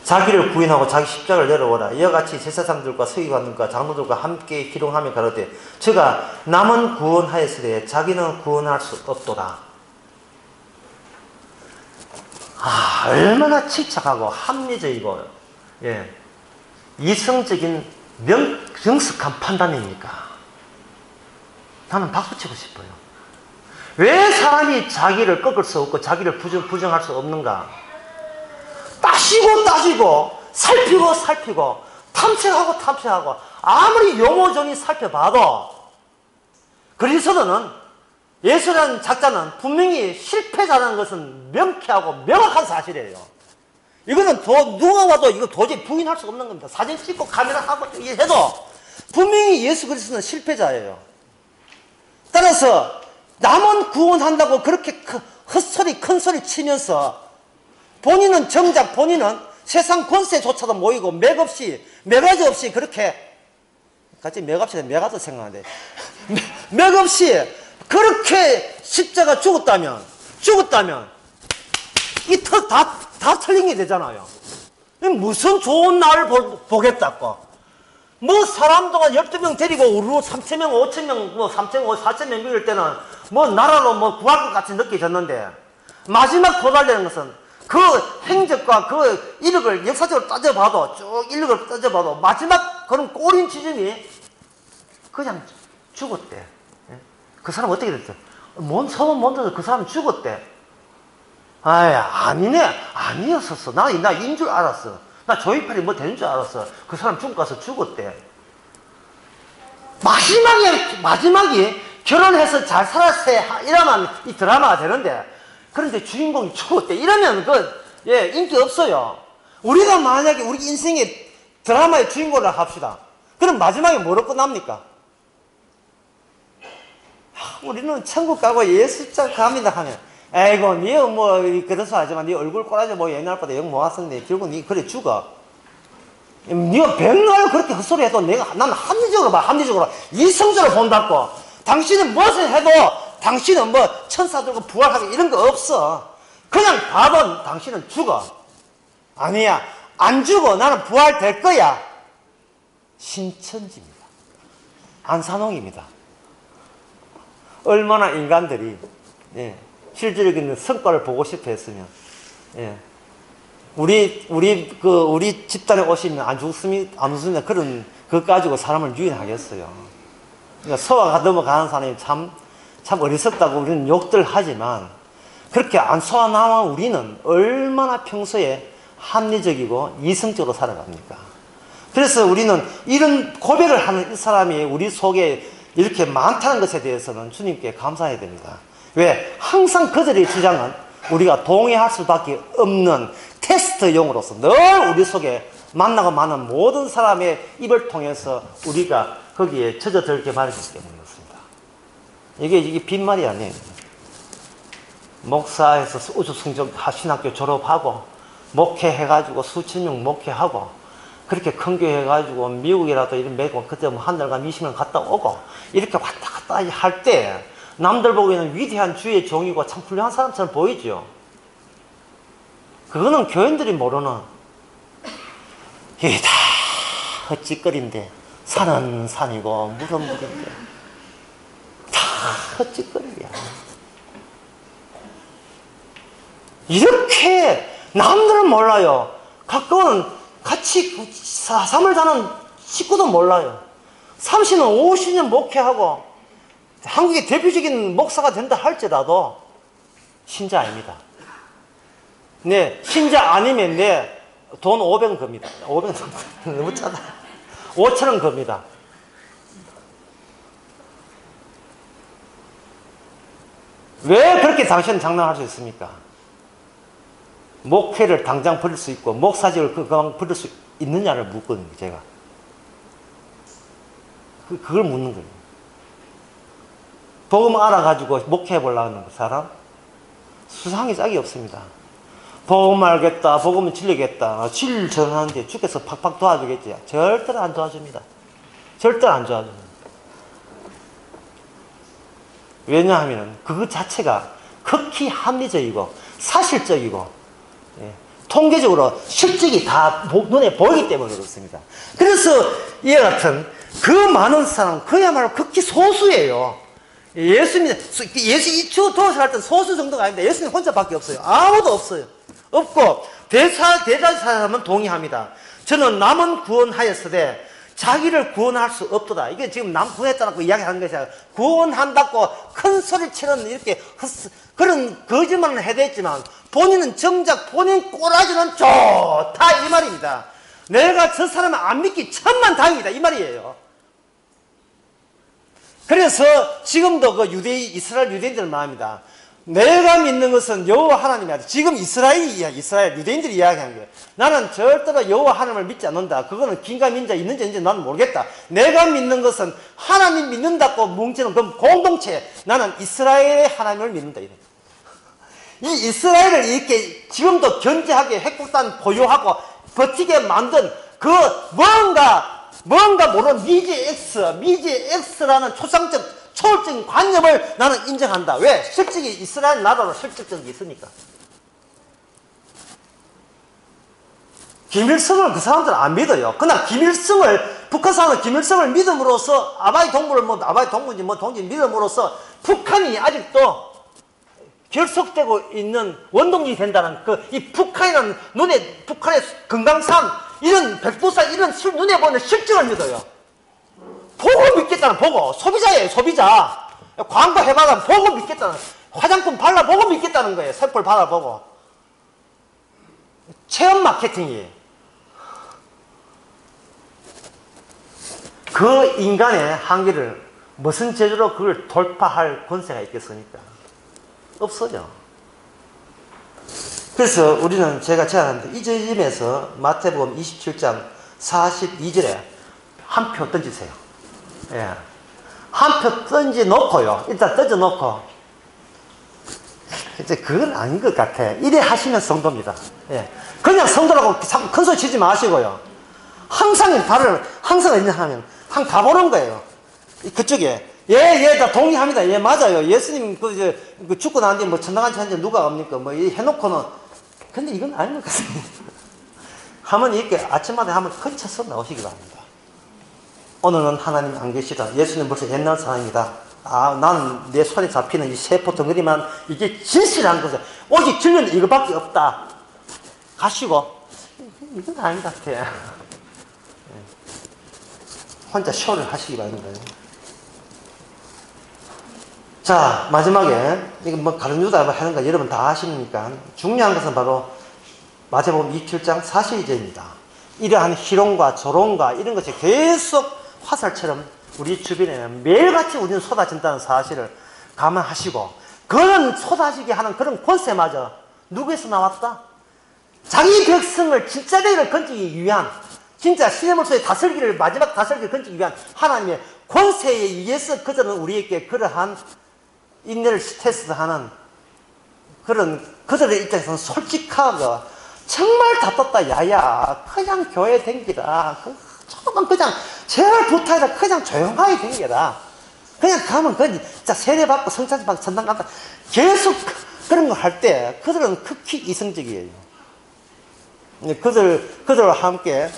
자기를 구원하고 자기 십자가를 내려오라. 이와 같이 제사장들과 서기관들과 장로들과 함께 희롱하며 가로되 저가 남은 구원하였으되 자기는 구원할 수 없도다. 얼마나 침착하고 합리적이고 이성적인 명석한 판단입니까? 나는 박수치고 싶어요. 왜 사람이 자기를 꺾을 수 없고 자기를 부정할 수 없는가? 따지고 살피고 탐색하고 아무리 용어전이 살펴봐도 그리스도는, 예수라는 작자는 분명히 실패자라는 것은 명쾌하고 명확한 사실이에요. 이거는 누가 봐도 이거 도저히 부인할 수 없는 겁니다. 사진 찍고 카메라 하고 해도 분명히 예수 그리스도는 실패자예요. 따라서 남은 구원한다고 그렇게 헛소리 큰소리 치면서 본인은 세상 권세조차도 모이고 매가지 없이 그렇게, 같이 매가도 생각하는데 맥없이 그렇게 십자가 죽었다면 이 터 다 틀린 게 되잖아요. 무슨 좋은 날 보겠다고. 뭐 사람도가 12명 데리고 우르르 3,000명, 5,000명, 3,000명, 4,000명 밀 때는 나라로 구할 것 같이 느껴졌는데, 마지막 도달되는 것은 그 행적과 그 이력을 역사적으로 따져봐도, 쭉 이력을 따져봐도 마지막 그런 꼬린 지점이 그냥 죽었대. 그 사람 어떻게 됐어? 소문 못 들어서 그 사람 죽었대. 아니네. 아니었었어. 나 인 줄 알았어. 나 조이팔이 되는 줄 알았어. 그 사람 중국 가서 죽었대. 마지막에 결혼해서 잘 살았어야 이러면 이 드라마가 되는데, 그런데 주인공이 죽었대. 이러면 인기 없어요. 우리가 만약에 우리 인생의 드라마의 주인공을 합시다. 그럼 마지막에 뭐로 끝납니까? 우리는 천국 가고 예수자 갑니다 하면, 에이고, 니 그래서 하지만 니 얼굴 꼬라지 옛날보다 영 모았었는데 결국 니 그래 죽어. 니가 백날 그렇게 헛소리 해도 난 합리적으로 이성적으로 본다고. 당신은 무엇을 해도 당신은 천사 들고 부활하고 이런 거 없어. 그냥 봐도 당신은 죽어. 아니야, 안 죽어. 나는 부활될 거야. 신천지입니다. 안산홍입니다. 얼마나 인간들이 실질적인 성과를 보고 싶어 했으면, 우리 집단에 오시면 안 웃습니다. 그런 것 가지고 사람을 유인하겠어요. 그러니까 소화가 넘어가는 사람이 참 어리석다고 우리는 욕들 하지만, 그렇게 안 소화나와 우리는 얼마나 평소에 합리적이고 이성적으로 살아갑니까? 그래서 우리는 이런 고백을 하는 이 사람이 우리 속에 이렇게 많다는 것에 대해서는 주님께 감사해야 됩니다. 왜? 항상 그들의 주장은 우리가 동의할 수밖에 없는 테스트용으로서 늘 우리 속에 만나고 마는 모든 사람의 입을 통해서 우리가 거기에 젖어들게 말해주기 때문에 그렇습니다. 이게 빈말이 아니에요. 목사에서 우주성적 신학교 졸업하고 목회해가지고 수천 명 목회하고 그렇게 큰 교회 해가지고 미국이라도 이런 매고 그때 한 달간 20년 갔다 오고 이렇게 왔다 갔다 할 때 남들 보기에는 위대한 주의 종이고 참 훌륭한 사람처럼 보이죠. 그거는 교인들이 모르는, 이게 다 헛짓거리인데, 산은 산이고 물은 물인데 다 헛짓거리야. 이렇게 남들은 몰라요. 가끔은 같이 사삼을 다는 식구도 몰라요. 30년, 50년 목회하고 한국의 대표적인 목사가 된다 할지라도 신자 아닙니다. 네, 신자 아니면 내 돈 500원 겁니다. 500원 너무 짜다. 5,000원 겁니다. 왜 그렇게 당신은 장난할 수 있습니까? 목회를 당장 버릴 수 있고 목사직을 그냥 버릴 수 있느냐를 묻거든요, 제가. 그걸 묻는 거예요. 복음 알아가지고 목회해 보려는 사람? 수상이 짝이 없습니다. 복음 알겠다, 복음은 진리겠다, 진리를 전하는데 주께서 팍팍 도와주겠지. 절대로 안 도와줍니다. 절대로 안 도와줍니다. 왜냐하면 그 자체가 극히 합리적이고 사실적이고 통계적으로 실적이 다 눈에 보이기 때문에 그렇습니다. 그래서 이와 같은 그 많은 사람, 그야말로 극히 소수예요. 예수 도와서 할 때는 소수 정도가 아닙니다. 예수님 혼자밖에 없어요. 아무도 없어요. 없고 대다수 사람은 동의합니다. 저는 남은 구원하였으되 자기를 구원할 수 없도다. 이게 지금 남 구원했다고 이야기하는 것이 아니라 구원한다고 큰 소리치는 이렇게 그런 거짓말을 해댔지만 본인은 정작 본인 꼬라지는 좋다 이 말입니다. 내가 저 사람을 안 믿기 천만다행이다 이 말이에요. 그래서 지금도 그 이스라엘 유대인들 말합니다. 내가 믿는 것은 여호와 하나님이 아니라 지금 이스라엘 유대인들이 이야기한 거예요. 나는 절대로 여호와 하나님을 믿지 않는다. 그거는 긴가민자 있는지 없는지 나는 모르겠다. 내가 믿는 것은 하나님 믿는다고 뭉치는 그 공동체. 나는 이스라엘의 하나님을 믿는다. 이 이스라엘을 이렇게 지금도 견제하게 핵폭탄 보유하고 버티게 만든 그 뭔가 모르는 미지엑스라는 초상적 초월적인 관념을 나는 인정한다. 왜? 실적이 이스라엘 나라로 실질적이 있으니까. 김일성을 그 사람들은 안 믿어요. 그러나 북한 사람은 김일성을 믿음으로써 아바이 동문인지 동지 믿음으로써 북한이 아직도 결속되고 있는 원동력이 된다는 이 북한이라는 북한의 금강산, 이런 백두산, 이런 눈에 보이는 실증을 믿어요. 보고 믿겠다는 보고. 소비자예요, 소비자. 광고 해봐라 보고 믿겠다는. 화장품 발라보고 믿겠다는 거예요. 샘플 받아보고. 체험 마케팅이에요. 그 인간의 한계를 무슨 재주로 그걸 돌파할 권세가 있겠습니까? 없어요. 그래서 우리는 제가 제안하는데 이 점에서 마태복음 27장 42절에 한 표 던지세요. 예. 한 표 던져놓고요. 일단 던져놓고. 이제 그건 아닌 것 같아. 이래 하시면 성도입니다. 예. 그냥 성도라고 자꾸 큰 소리 치지 마시고요. 항상 인정하면 한 가보는 거예요. 그쪽에. 다 동의합니다. 예, 맞아요. 예수님 그 죽고 난 뒤에 천당한 천지 누가 옵니까? 해놓고는. 근데 이건 아닌 것 같습니다. 하면 이렇게 아침마다 한번 거쳐서 나오시기 바랍니다. 오늘은 하나님 안 계시다. 예수님 벌써 옛날 사람이다. 나는 내 손에 잡히는 이 세포 덩어리만 이게 진실한 거죠. 오직 진리는 이거밖에 없다. 가시고. 이건 아닌 것 같아. 혼자 쇼를 하시기 바랍니다. 자, 마지막에, 이거 가룟 유다 하는 거 여러분 다 아십니까? 중요한 것은 바로 마태복음 27장 42절입니다. 이러한 희롱과 조롱과 이런 것이 계속 화살처럼 우리 주변에 매일같이 우리는 쏟아진다는 사실을 감안하시고, 그런 쏟아지게 하는 그런 권세마저 누구에서 나왔다? 자기 백성을 진짜 대를 건지기 위한, 진짜 시내물소의 마지막 다스리기를 건지기 위한 하나님의 권세에 의해서 그들은 우리에게 그러한 인내를 테스트하는 그런, 그들의 입장에서는 솔직하고 정말 답답다. 야야 그냥 교회 댕기라. 조금만 그냥 제발 부탁이라 그냥 조용하게 댕겨라. 그냥 가면 진짜 세례 받고 성찬 받고 전당 간다. 계속 그런 거 할 때 그들은 극히 이성적이에요. 그들과 함께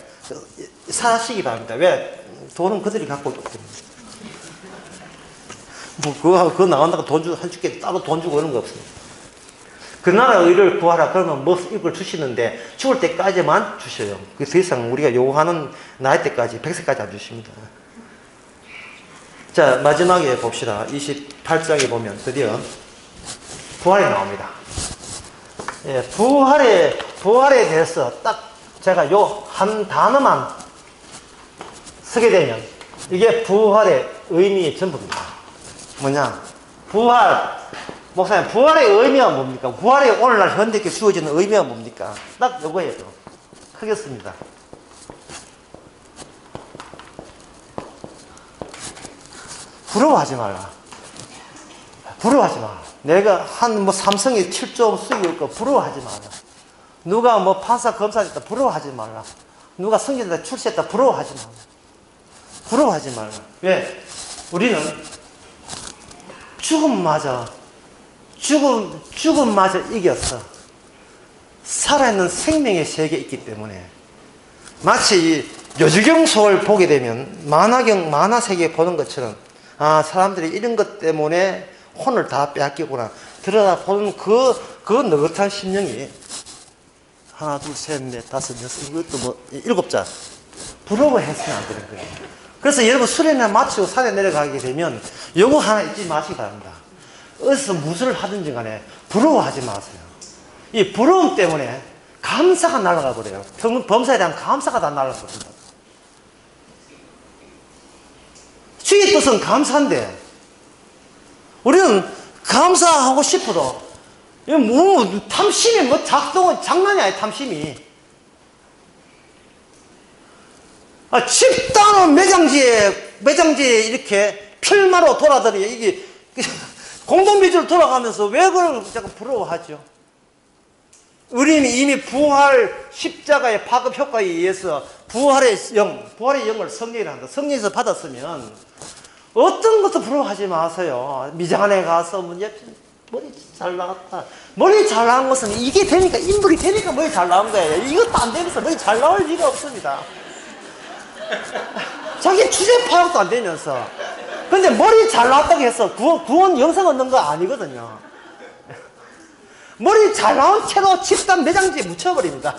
사시기 바랍니다. 왜? 돈은 그들이 갖고 있기 때문에. 그거 나간다고 한 주께 따로 돈 주고 이런 거 없습니다. 그 나라 의를 구하라. 그러면 뭐 이걸 주시는데 죽을 때까지만 주셔요. 그 더 이상 우리가 요구하는 나이 때까지 100세까지 안 주십니다. 자, 마지막에 봅시다. 28장에 보면 드디어 부활이 나옵니다. 예, 부활에 대해서 딱 제가 요 한 단어만 쓰게 되면 이게 부활의 의미의 전부입니다. 뭐냐? 목사님, 부활의 의미가 뭡니까? 부활의 오늘날 현대께 주어지는 의미가 뭡니까? 딱 요거예요. 크겠습니다. 부러워하지 말라. 부러워하지 마라. 내가 한 삼성에 7조 수익이 없고 부러워하지 마라. 누가 판사 검사 됐다 부러워하지 말라. 누가 성경에다 출세했다 부러워하지 말라. 부러워하지 말라. 왜? 우리는 죽음마저 이겼어. 살아있는 생명의 세계에 있기 때문에 마치 이 요주경 소를 보게 되면 만화 세계 보는 것처럼 사람들이 이런 것 때문에 혼을 다 빼앗기구나. 들여다보는 그 느긋한 심령이 하나, 둘, 셋, 넷, 다섯, 여섯, 이것도 7자. 부러워했으면 안 되는 거예요. 그래서 여러분 수련회 마치고 산에 내려가게 되면 요거 하나 잊지 마시기 바랍니다. 어디서 무엇을 하든지 간에 부러워하지 마세요. 이 부러움 때문에 감사가 날아가 버려요. 범사에 대한 감사가 다 날아가 버립니다. 주의 뜻은 감사인데 우리는 감사하고 싶어도 탐심이 작동은 장난이 아니에요. 탐심이 집단은 매장지에 이렇게 필마로 돌아다니 이게 공동묘지로 돌아가면서 왜 그걸 자꾸 부러워하죠? 우리는 이미 부활 십자가의 파급 효과에 의해서 부활의 영을 성령이라 한다. 성령에서 받았으면 어떤 것도 부러워하지 마세요. 미장원에 가서 머리 잘 나왔다. 머리 잘 나온 것은 이게 되니까, 인물이 되니까 머리 잘 나온 거예요. 이것도 안 되면서 머리 잘 나올 리가 없습니다. 자기 주제 파악도 안 되면서. 근데 머리 잘 나왔다고 해서 구원 영생 얻는 거 아니거든요. 머리 잘 나온 채로 집단 매장지에 묻혀버립니다.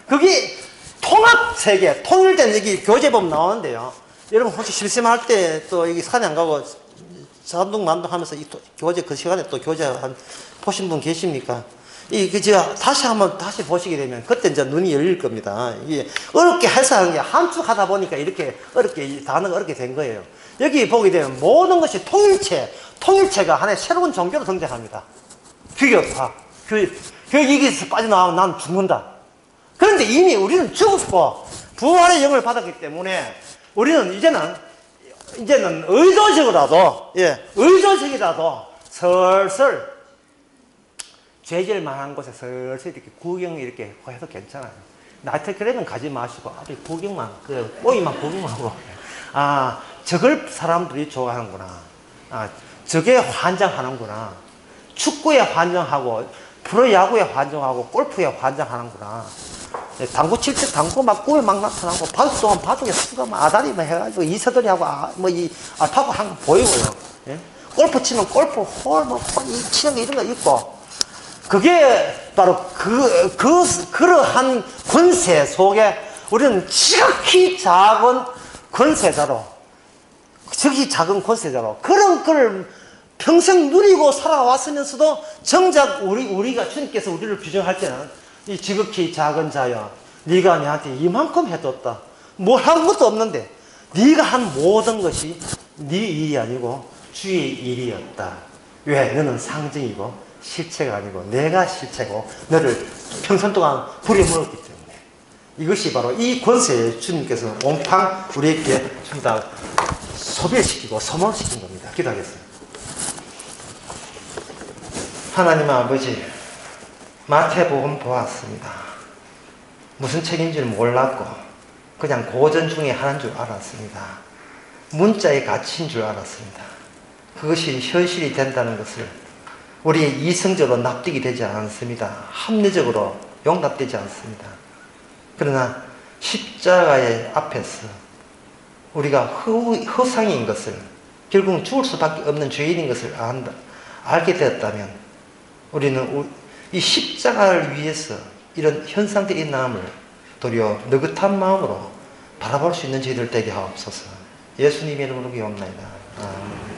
그게 통합세계, 통일된 여기 교제법 나오는데요. 여러분 혹시 심심할 때 또 여기 산에 안 가고 산둥만둥 하면서 이 교제 그 시간에 또 교제 보신 분 계십니까? 제가 다시 보시게 되면 그때 이제 눈이 열릴 겁니다. 이게 어렵게 해석하는 게 한축 하다 보니까 이렇게 단어가 어렵게 된 거예요. 여기 보게 되면 모든 것이 통일체가 하나의 새로운 종교로 등장합니다. 규격화. 이게서 빠져나오면 난 죽는다. 그런데 이미 우리는 죽었고 부활의 영을 받았기 때문에 우리는 이제는 의도적이라도 슬슬 죄질 만한 곳에 슬슬 이렇게 구경 이렇게 해도 괜찮아요. 나이트클럽은 가지 마시고 구경만, 오이만 구경하고 저걸 사람들이 좋아하는구나. 저게 환장하는구나. 축구에 환장하고 프로야구에 환장하고 골프에 환장하는구나. 당구 칠 때 당구 막 구에 막 나타나고 바둑 동안 바둑에 수가 막 아다리 막 해가지고 이서들이하고 이 알파고 한 거 보이고요. 예? 골프 치면 골프 홀 치는 게 이런 거 있고 그게 바로 그러한 권세 속에 우리는 지극히 작은 권세자로 그런 걸 평생 누리고 살아왔으면서도 정작 우리가 주님께서 우리를 규정할 때는 이 지극히 작은 자야, 네가 내한테 이만큼 해줬다. 뭘 한 것도 없는데 네가 한 모든 것이 네 일이 아니고 주의 일이었다. 왜? 너는 상징이고 실체가 아니고 내가 실체고 너를 평생 동안 부려먹었기 때문에 이것이 바로 이 권세에 주님께서 온팡 우리에게 다 소비시키고 소모시킨 겁니다. 기도하겠습니다. 하나님 아버지, 마태복음 보았습니다. 무슨 책인지를 몰랐고 그냥 고전 중에 하나인 줄 알았습니다. 문자의 가치인 줄 알았습니다. 그것이 현실이 된다는 것을 우리의 이성적으로 납득이 되지 않습니다. 합리적으로 용납되지 않습니다. 그러나 십자가의 앞에서 우리가 허상인 것을, 결국 죽을 수밖에 없는 죄인인 것을 알게 되었다면 우리는 이 십자가를 위해서 이런 현상적인 마음을 도리어 느긋한 마음으로 바라볼 수 있는 저희들 되게 하옵소서. 예수님의 이름으로 기도합니다. 아멘.